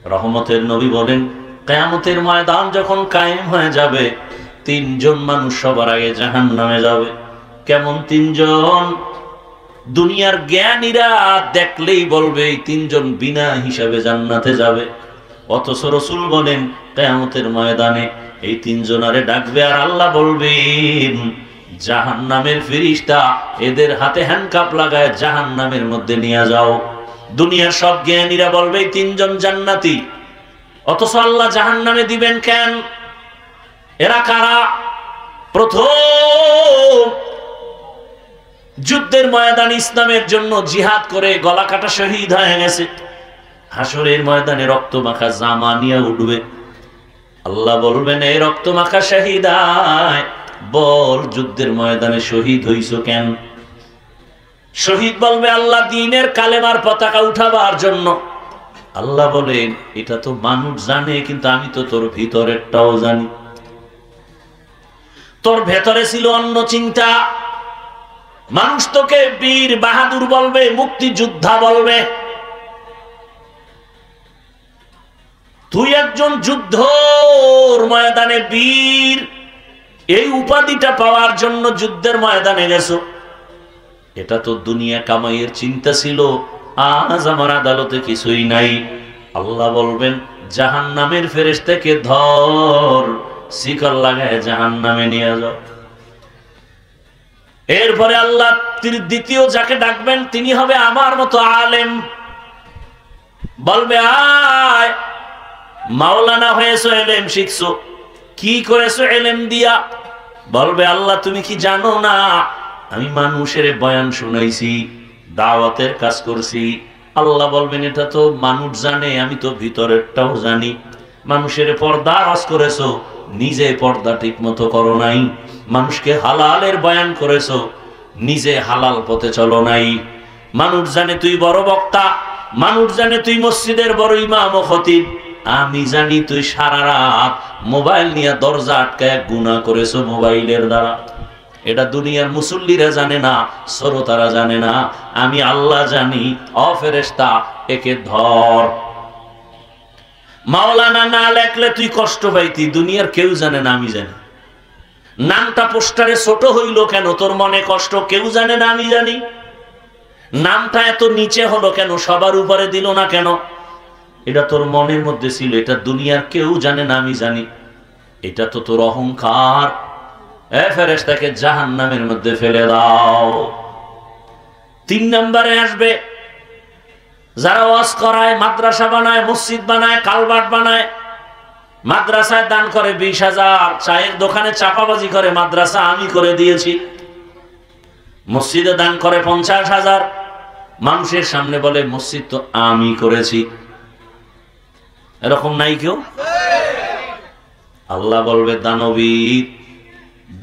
রহমতের নবী বলেন, কিয়ামতের ময়দান যখন কায়েম হয়ে যাবে, তিনজন মানুষ সবার আগে জাহান্নামে যাবে। কেমন তিনজন? দুনিয়ার জ্ঞানীরা দেখলেই বলবে এই তিনজন বিনা হিসাবে জান্নাতে যাবে। অথচ রাসূল বলেন কিয়ামতের ময়দানে এই তিনজনারে ডাকবে আর আল্লাহ বলবেন, জাহান্নামের ফেরেশতা এদের হাতে হ্যান্ডকাপ লাগায় জাহান্নামের মধ্যে নিয়ে যাও। দুনিয়ার সব জ্ঞানীরা বলবে এই তিনজন জান্নাতি, অথচ আল্লাহ জাহান্নামে দিবেন কেন? এরা কারা? প্রথম যুদ্ধের ময়দানে ইসলামের জন্য জিহাদ করে গলা কাটা শহীদ হয়ে গেছে, হাসরের ময়দানে রক্ত মাখা জামা নিয়ে উঠবে। আল্লাহ বলবেন, এই রক্ত মাখা শহীদায় বল যুদ্ধের ময়দানে শহীদ হইছো কেন? শহীদ বলবে, আল্লাহ দ্বীনের কালেমার পতাকা উঠাবার জন্য। আল্লাহ বলেন, এটা তো মানুষ জানে, কিন্তু আমি তো তোর ভিতরেরটাও জানি। তোর ভেতরে ছিল অন্য চিন্তা। মানুষ তোকে বীর বাহাদুর বলবে, মুক্তিযোদ্ধা বলবে। তুই একজন যুদ্ধর ময়দানে বীর, এই উপাধিটা পাওয়ার জন্য যুদ্ধের ময়দানে গেছো। এটা তো দুনিয়া কামাইয়ের চিন্তা ছিল, আজ আমার আদালতে কিছুই নাই। আল্লাহ বলবেন, জাহান্নামের ফেরেশতাকে ধর, শিকল লাগায় জাহান্নামে নিয়ে যাও। এরপরে আল্লাহ দ্বিতীয় যাকে ডাকবেন তিনি হবে আমার মতো আলেম। বলবে, আয় মাওলানা হয়েছো, এলেম শিখছো, কি করেছো এলেম দিয়া? বলবে, আল্লাহ তুমি কি জানো না আমি মানুষের বয়ান শুনাইছি, দাওয়াতের কাজ করছি। আল্লাহ বলবেন, এটা তো মানুষ জানে, আমি তো ভিতরেরটাও জানি। মানুষের পর্দা আওয়াজ করেছো, নিজে পর্দা ঠিক মতো করো নাই। মানুষকে হালালের বয়ান করেছো, নিজে হালাল পথে চলো নাই। মানুষ জানে তুই বড় বক্তা, মানুষ জানে তুই মসজিদের বড় ইমাম ও খতিব। আমি জানি তুই সারা রাত মোবাইল নিয়ে দরজা আটকায় গুনাহ করেছো মোবাইলের দ্বারা। এটা দুনিয়ার মুসল্লিরা জানে না, শ্রোতারা জানে না, আমি আল্লাহ জানি। ও ফেরেশতা, একে ধর। মাওলানা না লেখলে তুই কষ্ট পাইতি, দুনিয়ার কেউ জানে না, আমি জানি। নামটা পোস্টারে ছোট হইল কেন? তোর মনে কষ্ট, কেউ জানে না, আমি জানি। নামটা এত নিচে হলো কেন? সবার উপরে দিল না কেন? এটা তোর মনের মধ্যে ছিল, এটা দুনিয়ার কেউ জানে না, আমি জানি। এটা তো তোর অহংকার। এ ফেরেশতাকে জাহান্নামের মধ্যে ফেলে দাও। 3 নম্বরে আসবে যারা ওয়াজ করায়, মাদ্রাসা বানায়, মসজিদ বানায়, কালভার্ট বানায়। মাদ্রাসায় দান করে 20,000, চায়ের দোকানে চাপাবাজি করে মাদ্রাসা আমি করে দিয়েছি। মসজিদে দান করে 50,000, মানুষের সামনে বলে মসজিদ তো আমি করেছি। এরকম নাই কেউ? আল্লাহ বলবে, দানবী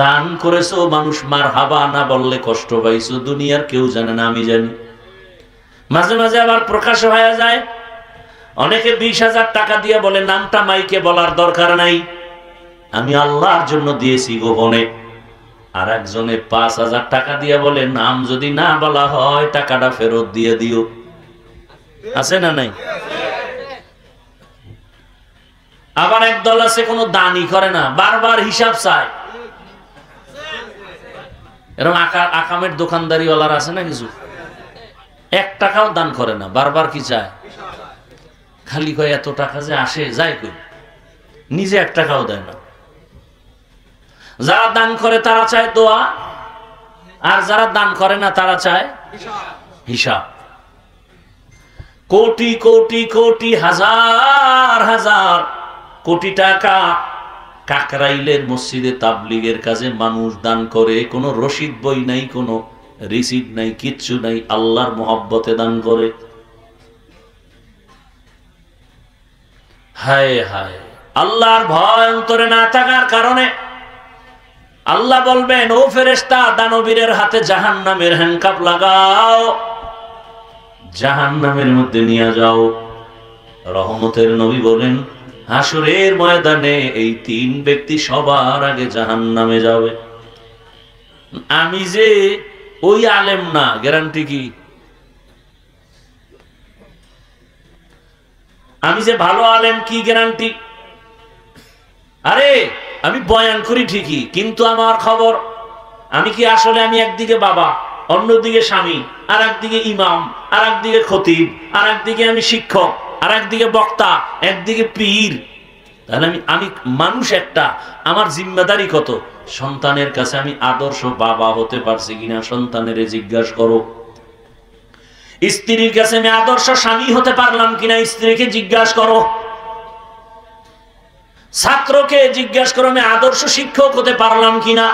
দান করেছো, মানুষ মারহাবা না বললে কষ্ট পাইছো, দুনিয়ার কেউ জানে না, আমি জানি। মাঝে মাঝে আবার প্রকাশ হয়ে যায়, অনেকে 20,000 টাকা দিয়ে বলে নামটা মাইকে বলার দরকার নাই, আমি আল্লাহর জন্য দিয়েছি গোপনে। আর একজনে 5,000 টাকা দিয়ে বলে নাম যদি না বলা হয় টাকাটা ফেরত দিয়ে দিও। আছে না নাই? আবার একদল আছে কোনো দানই করে না, বারবার হিসাব চায়। এরকম আকামের দোকানদারিওয়ালার আছে না কিছু, 1 টাকাও দান করে না, বারবার কি চায়? খালি কয় এত টাকা যে আসে যায় কই, নিজে 1 টাকাও দেয় না। যারা দান করে তারা চায় দোয়া, আর যারা দান করে না তারা চায় হিসাব। কোটি কোটি কোটি, হাজার হাজার কোটি টাকা কাকরাইলের মসজিদে তাবলীগের কাজে মানুষ দান করে, কোনো রসিদ বই নাই, কোনো রিসিট নাই, কিচ্ছু নাই, আল্লাহর মহব্বতে দান করে। হায় হায়, আল্লাহর ভয় অন্তরে না থাকার কারণে আল্লাহ বলবেন, ও ফেরেশতা দানবীরের হাতে জাহান্নামের হ্যান্ডকাপ লাগাও, জাহান্নামের মধ্যে নিয়ে যাও। রহমতের নবী বলেন, হাসরের ময়দানে এই 3 ব্যক্তি সবার আগে জাহান্নামে যাবে। আমি যে ওই আলেম না, গ্যারান্টি কি? আমি যে ভালো আলেম কি গ্যারান্টি? আরে আমি বয়ান করি ঠিকই, কিন্তু আমার খবর আমি কি আসলে আমি একদিকে বাবা, অন্যদিকে স্বামী, আর একদিকে ইমাম, আর একদিকে খতিব, আর একদিকে আমি শিক্ষক, আর একদিকে বক্তা, একদিকে পীর। তাহলে আমি মানুষ একটা, আমার জিম্মেদারি কত? সন্তানের কাছে আমি আদর্শ বাবা হতে পারছি কিনা সন্তানের জিজ্ঞাসা করো। স্ত্রীর কাছে আমি আদর্শ স্বামী হতে পারলাম কিনা স্ত্রীকে জিজ্ঞাসা করো। ছাত্রকে জিজ্ঞাসা করো আমি আদর্শ শিক্ষক হতে পারলাম কিনা।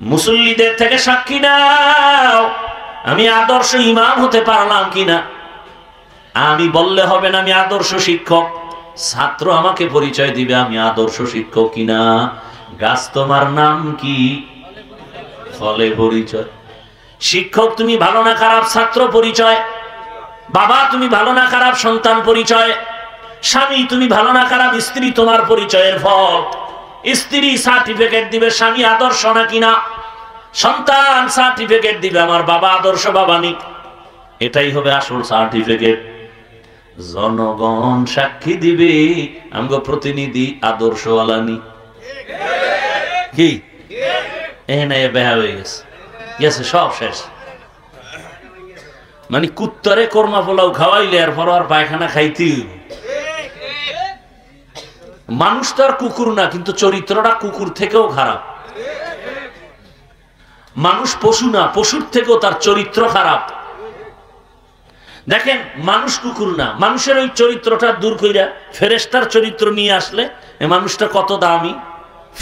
মুসল্লিদের থেকে সাক্ষী নাও আমি আদর্শ ইমাম হতে পারলাম কিনা। আমি বললে হবে না আমি আদর্শ শিক্ষক, ছাত্র আমাকে পরিচয় দিবে আমি আদর্শ শিক্ষক কিনা। গাছ তোমার নাম কি? ফলে পরিচয়। শিক্ষক তুমি ভালো না খারাপ ছাত্র পরিচয়। বাবা তুমি ভালো না খারাপ সন্তান পরিচয়। স্বামী তুমি ভালো না খারাপ স্ত্রী তোমার পরিচয়ের ফল। স্ত্রী সার্টিফিকেট দিবে স্বামী আদর্শ না কিনা, সন্তান সার্টিফিকেট দিবে আমার বাবা আদর্শ বাবা নি। এটাই হবে আসল সার্টিফিকেট। জনগণ সাক্ষী দিবে আমগো প্রতিনিধি আদর্শওয়ালা নি। কি এখানে বেহা হয়ে গেছে, গেছে সব শেষ। মানে কুত্তরে কর্মা পোলাও খাওয়াইলে এরপর আর পায়খানা খাইতে। মানুষ তো আর কুকুর না, কিন্তু চরিত্রটা কুকুর থেকেও খারাপ। মানুষ পশু না, পশুর থেকেও তার চরিত্র খারাপ। দেখেন মানুষ কুকুর না, মানুষের ওই চরিত্রটা দূর কইরা ফেরেশতার চরিত্র নিয়ে আসলে এই মানুষটা কত দামি,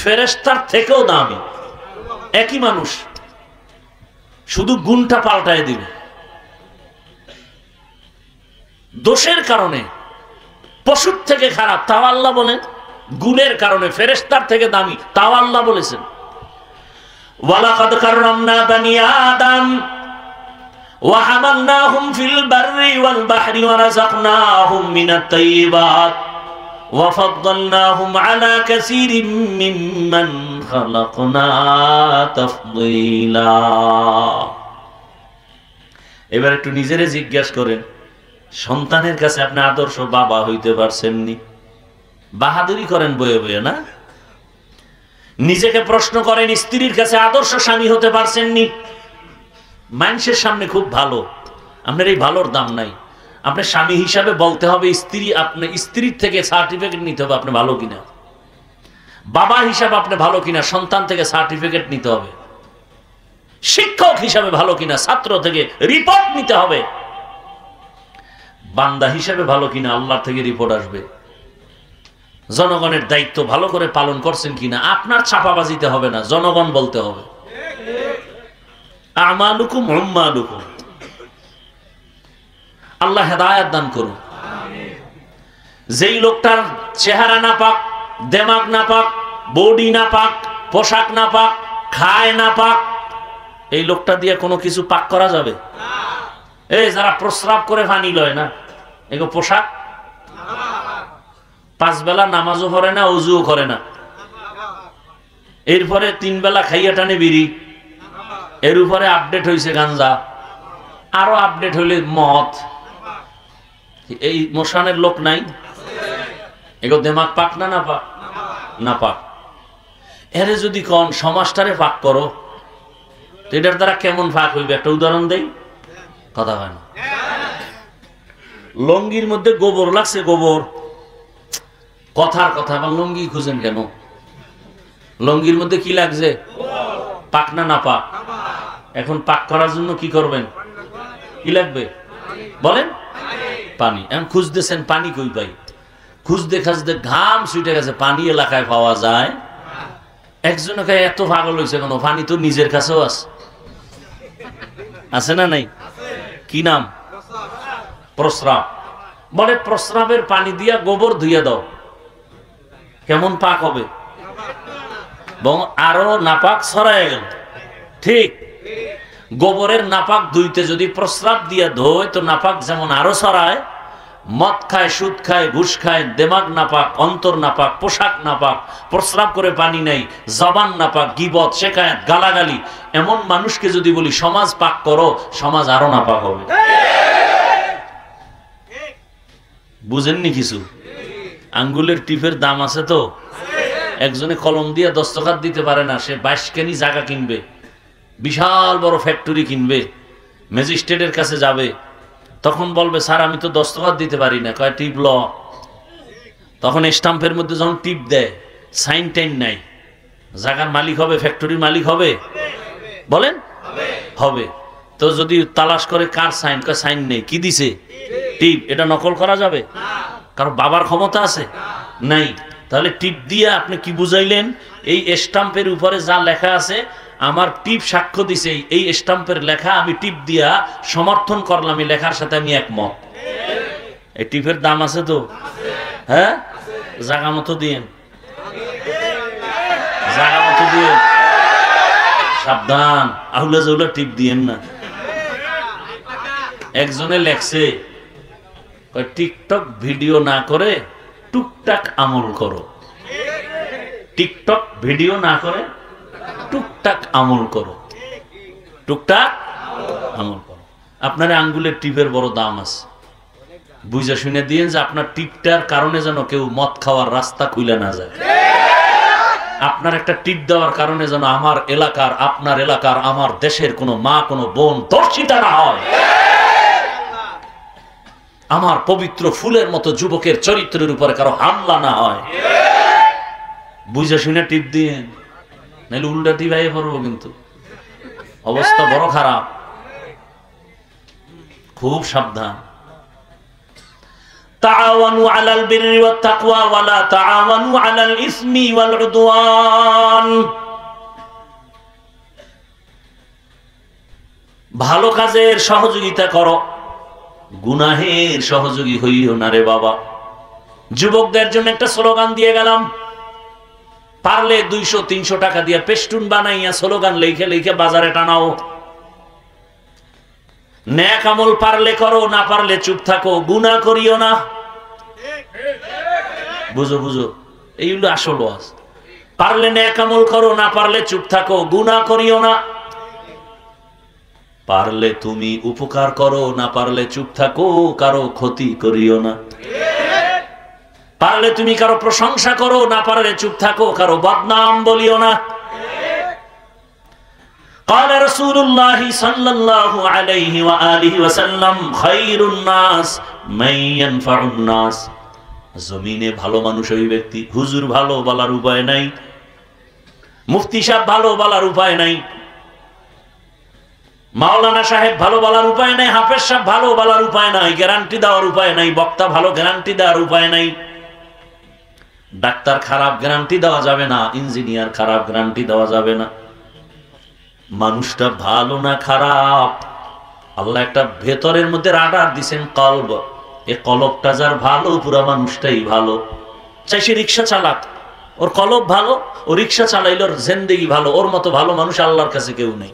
ফেরেশতার থেকেও দামি। একই মানুষ, শুধু গুণটা পাল্টায় দিবে। দোষের কারণে পশুর থেকে খারাপ তাও আল্লাহ বলেন, গুণের কারণে ফেরেশতার থেকে দামি তাও আল্লাহ বলেছেন। ওয়ালাকাদ কাররামনা বানি আদম ওয়া হামালনাহুম ফিল বাররি ওয়াল বাহরি ওয়া রাযাকনাহুম মিনাত তাইয়্যিবাত ওয়া ফাদ্দালনাহুম আলা কাসীরিম মিম্মান খালাকনা তাফদীলা। এবার একটু নিজেরে জিজ্ঞাসা করেন, সন্তানের কাছে আপনি আদর্শ বাবা হইতে পারছেননি? বাহাদুরি করেন বয়ে বয়ে না? নিজেকে প্রশ্ন করেন, স্ত্রীর কাছে আদর্শ স্বামী হতে পারছেননি? মানুষের সামনে খুব ভালো, আপনার এই ভালোর দাম নাই। আপনার স্বামী হিসাবে বলতে হবে, স্ত্রী আপনি স্ত্রীর থেকে সার্টিফিকেট নিতে হবে আপনি ভালো কিনা। বাবা হিসাবে আপনি ভালো কিনা সন্তান থেকে সার্টিফিকেট নিতে হবে। শিক্ষক হিসাবে ভালো কিনা ছাত্র থেকে রিপোর্ট নিতে হবে। বান্দা হিসাবে ভালো কিনা আল্লাহ থেকে রিপোর্ট আসবে। জনগণের দায়িত্ব ভালো করে পালন করছেন কিনা আপনার ছাপাবাজিতে হবে না, জনগণ বলতে হবে। আমালুকুম উম্মালুকুম। আল্লাহ হেদায়েত দান করুন। যেই লোকটার চেহারা না পাক, দেমাগ না পাক, বডি না পাক, পোশাক না পাক, খায় না পাক, এই লোকটা দিয়ে কোনো কিছু পাক করা যাবে? এই যারা প্রস্রাব করে পানি লয় না, এগো পোশাক, 5 বেলা নামাজও পড়ে না, ওযুও করে না, এরপরে 3 বেলা খাইয়া টানে বিড়ি, এর উপরে আপডেট হয়েছে গাঞ্জা, আরো আপডেট হইলে মদ। এই মোশানের লোক নাই? এগো দেমাগ পাক না না পাক? না পাক। এরে যদি কোন সমাজটারে পাক করো, তো এটার দ্বারা কেমন পাক হইবে একটা উদাহরণ দেই। কথা হয় না। লঙ্গির মধ্যে গোবর লাগছে, গোবর, কথার কথা, বা লঙ্গি খুঁজেন কেন? লঙ্গির মধ্যে কি লাগছে? পাক না না পাক? এখন পাক করার জন্য কি করবেন? কি লাগবে বলেন? পানি। এখন খুঁজতেছেন পানি কই পাই? খুঁজতে খুঁজতে ঘাম ছুটে গেছে, পানি এলাকায় পাওয়া যায়? একজনকে এত পাগল হয়েছে কেন? পানি তো নিজের কাছেও আছে, আছে না নাই? কি নাম? প্রস্রাব। বলে প্রস্রাবের পানি দিয়া গোবর ধুইয়া দাও, কেমন পাক হবে? এবং আরো নাপাক ছড়ায় গেল। ঠিক, গোবরের নাপাক ধুইতে যদি প্রস্রাব দিয়া ধোয় তো নাপাক যেমন আরো ছড়ায়। মদ খায়, সুদ খায়, ঘুষ খায়, দেমাগ নাপাক, অন্তর নাপাক, পোশাক নাপাক, প্রস্রাব করে পানি নাই, জবান নাপাক, গীবত, শেখায়ত, গালাগালি, এমন মানুষকে যদি বলি সমাজ পাক করো, সমাজ আরো নাপাক হবে। বুঝেননি কিছু? আঙ্গুলের টিপের দাম আছে তো। একজনে কলম দিয়ে দস্তখত দিতে পারে না, সে 22 কেনি জায়গা কিনবে, বিশাল বড় ফ্যাক্টরি কিনবে, ম্যাজিস্ট্রেটের কাছে যাবে, তখন বলবে স্যার আমি তো দস্তখত দিতে পারি না। কয় টিপ ল। তখন স্টাম্পের মধ্যে যখন টিপ দেয়, সাইন টাইন নাই, জায়গার মালিক হবে, ফ্যাক্টরির মালিক হবে? বলেন হবে। তো যদি তালাশ করে কার সাইন, কয় সাইন নেই, কি দিছে? টিপ। এটা নকল করা যাবে? কারণ বাবার ক্ষমতা আছে? নাই। তাহলে টিপ দিয়ে আপনি কি বুঝাইলেন? এই স্টাম্পের উপরে যা লেখা আছে আমার টিপ সাক্ষ্য দিছে, এই স্টাম্পের লেখা আমি টিপ দিয়া সমর্থন করলাম, এই লেখার সাথে আমি একমত। এই টিপের দাম আছে তো? হ্যাঁ, জায়গা মতো দিয়েন, জায়গা মতো দিয়েন, সাবধান, আহুলা জাহুলা টিপ দিয়েন না। একজনে লেখছে টিকটক ভিডিও না করে টুকটাক আমল করো। টিকটক ভিডিও না করে টুকটাক আমল করো, টুকটাক আমল করো। আপনার আঙ্গুলের টিপের বড় দাম আছে, বুঝে শুনে দিয়েন যে আপনার টিপটার কারণে যেন কেউ মদ খাওয়ার রাস্তা খুলে না যায়। আপনার একটা টিপ দেওয়ার কারণে যেন আমার এলাকার, আপনার এলাকার, আমার দেশের কোনো মা, কোনো বোন ধর্ষিতা না হয়। আমার পবিত্র ফুলের মতো যুবকের চরিত্রের উপরে কারো হামলা না হয়। বুঝে শুনে টিপ দিয়েন, নাহলে উল্টা টিপাই পড়বো, কিন্তু অবস্থা বড় খারাপ। খুব সাবধান। তাআওয়ানু আলাল বিররি ওয়াত তাকওয়া ওয়া লা তাআওয়ানু আলাল ইসমি ওয়াল উদওয়ান। ভালো কাজের সহযোগিতা করো, গুনাহের সহযোগী হইও না রে বাবা। যুবকদের জন্য একটা স্লোগান দিয়ে গেলাম, পারলে 200-300 টাকা দিয়ে পেস্টুন বানাইয়া স্লোগান লিখে লিখে বাজারে টানাও। নেক আমল পারলে করো, না পারলে চুপ থাকো, গুনাহ করিও না। বুঝো বুঝো, এইগুলো আসল ওয়াজ। পারলে নেক আমল করো, না পারলে চুপ থাকো, গুনাহ করিও না। পারলে তুমি উপকার করো, না পারলে চুপ থাকো, কারো ক্ষতি করিও না। পারলে তুমি কারো প্রশংসা করো, না পারলে চুপ থাকো, কারো বদনাম বলিও না। قال رسول الله صلى الله عليه وآله وسلم خير الناس من ينفع الناس। জমিনে ভালো মানুষ ওই ব্যক্তি, হুজুর ভালো বলার উপায় নাই, মুফতি সাহেব ভালো বলার উপায় নাই, মাওলানা সাহেব ভালো বলার উপায় নাই, হাফেজ সাহেব ভালো বলার উপায় নাই, গ্যারান্টি দেওয়ার উপায় নাই, বক্তা ভালো গ্যারান্টি দেওয়ার উপায় নাই, ডাক্তার খারাপ গ্যারান্টি দেওয়া যাবে না, ইঞ্জিনিয়ার খারাপ গ্যারান্টি দেওয়া যাবে না। মানুষটা ভালো না খারাপ, আল্লাহ একটা ভেতরের মধ্যে রাডার দিছেন, কলব। এই কলবটা যার ভালো, পুরা মানুষটাই ভালো। চাই সে রিক্সা চালাক, ওর কলব ভালো, ও রিক্সা চালাইল, ওর জিন্দেগি ভালো। ওর মতো ভালো মানুষ আল্লাহর কাছে কেউ নেই।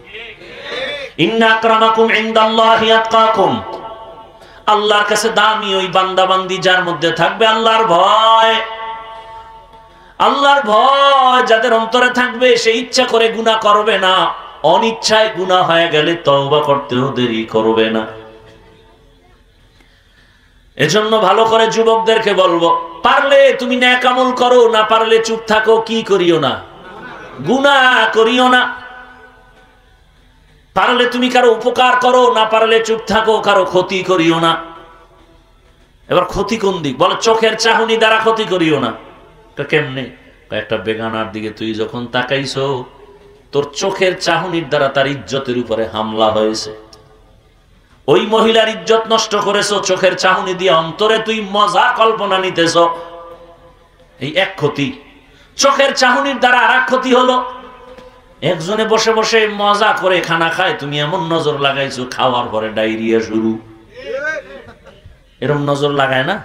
ইন্না আকরামাকুম ইনদাল্লাহি আতকাকুম। আল্লাহর কাছে দামি ওই বান্দা বান্দি যার মধ্যে থাকবে আল্লাহর ভয়। আল্লাহর ভয় যাদের অন্তরে থাকবে, সে ইচ্ছা করে গুনাহ করবে না, অনিচ্ছায় গুনাহ হয়ে গেলে তওবা করতেও দেরি করবে না। এজন্য ভালো করে যুবকদেরকে বলবো, পারলে তুমি নেক আমল করো, না পারলে চুপ থাকো। কি করিও না? গুনাহ করিও না। পারলে তুমি কারো উপকার করো, না পারলে চুপ থাকো, কারো ক্ষতি করিও না। এবার ক্ষতি কোন দিক? বলে চোখের চাহনি দ্বারা ক্ষতি করিও না। কেমনে? একটা বেগানার দিকে তুই যখন তাকাইছো, তোর চোখের চাহনির দ্বারা তার ইজ্জতের উপরে হামলা হয়েছে, ওই মহিলার ইজ্জত নষ্ট করেছো চোখের চাহনি দিয়ে, অন্তরে তুই মজা কল্পনা নিতেছ, এই এক ক্ষতি। চোখের চাহনির দ্বারা আর এক ক্ষতি হলো, একজনে বসে বসে মজা করে খানা খায়, তুমি এমন নজর লাগাইছো, খাওয়ার পরে ডায়রিয়া শুরু। এরকম নজর লাগায় না?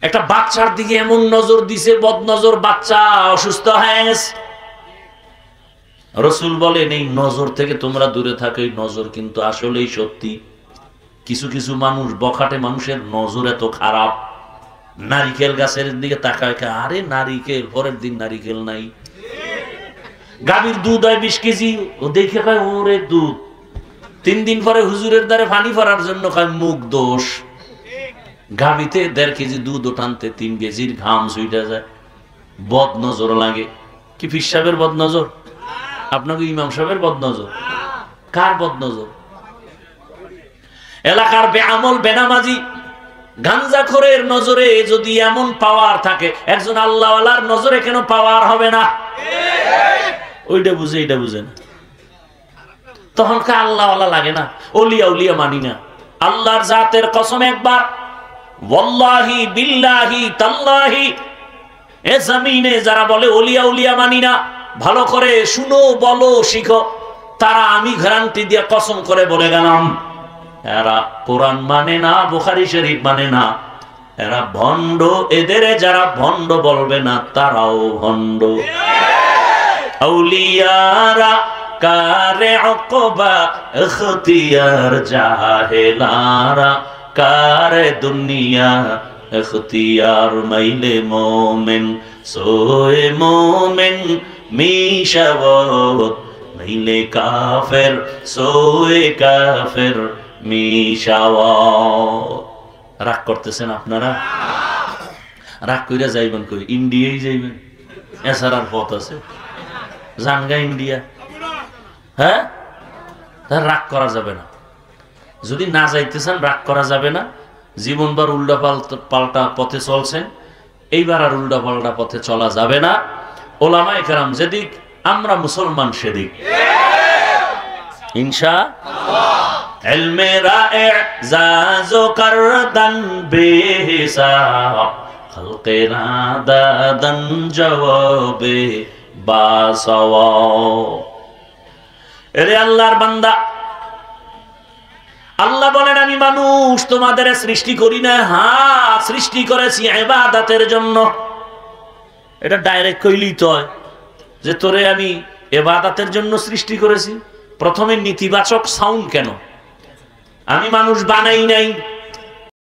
একটা বাচ্চার দিকে এমন নজর দিছে, বদ নজর, বাচ্চা অসুস্থ হয়ে গেছে। রাসূল বলেন এই নজর থেকে তোমরা দূরে থাকো। এই নজর কিন্তু আসলেই সত্যি। কিছু কিছু মানুষ, বখাটে মানুষের নজর এত খারাপ, নারিকেল গাছের দিকে তাকায়, আরে নারিকেল, পরের দিন নারিকেল নাই। গাভীর দুধ হয় 20 কেজি, ও দেখে কয় ওরে দুধ। 3 দিন পরে হুজুরের দ্বারে পানি পড়ার জন্য কয় মুখ দোষ। গাবিতে 1.5 কেজি দুধ টানতে 3 কেজির ঘাম ছুইটা যায়, বদ নজর লাগে। কি পীর সাহেবের বদ নজর? আপনাকে ইমাম সাহেবের বদ নজর? কার বদ নজর? এলাকার বেআমল বেনামাজি গাঞ্জাখোরের নজরে যদি এমন পাওয়ার থাকে, একজন আল্লাহওয়ালার নজরে কেন পাওয়ার হবে না? ওইটা বুঝে এটা বুঝে না, তখন কা আল্লাহওয়ালা লাগে না, ওলিয়া উলিয়া মানি না। আল্লাহর জাতের কসম একবার, ওয়াল্লাহি বিল্লাহি তাল্লাহি, এ জমিনে যারা বলে ওলিয়া উলিয়া মানি না, ভালো করে শুনো, বলো, শিখো, তারা আমি গ্যারান্টি দিয়ে কসম করে বলে গেলাম, এরা কোরআন মানে না, বুখারী শরীফ মানে না, এরা ভণ্ড। এদের যারা ভণ্ড বলবে না তারাও ভণ্ড। আউলিয়ারা কারে অকবা ইখতিয়ার, জাহেলারা কারে দুনিয়া ইখতিয়ার। মাইলে মোমেন সোয়ে মোমেন মিশাওয়াত, মাইলে কাফের সোয়ে কাফের মিশাওয়াত। রাগ করতেছেন আপনারা? রাগ কইরা যাইবেন কই? ইন্ডিয়াই যাইবেন, এছাড়ার পথ আছে? জানগা ইন্ডিয়া। হ্যাঁ, রাগ করা যাবে না। যদি না যাইতে চান রাগ করা যাবে না। জীবনবার উল্টা পাল্টা পথে চলছেন, এইবার আর উল্টা পাল্টা পথে চলা যাবে না। ওলামায়ে কেরাম যেদিক, আমরা মুসলমান সেদিক, ইনশাআল্লাহ। ইলমে রা'ইজাজ করদান বেহিসাব, খলকে নাদাদান জওয়াবে বাসাওয়া। এরে আল্লাহর বান্দা, আল্লাহ বলেন আমি মানুষ তোমাদের সৃষ্টি করি না, হ্যাঁ সৃষ্টি করেছি ইবাদতের জন্য। এটা ডাইরেক্ট কইলেই তো হয় যে তোরে আমি ইবাদতের জন্য সৃষ্টি করেছি। প্রথমে নেতিবাচক সাউন্ড কেন? আমি মানুষ বানাই নাই,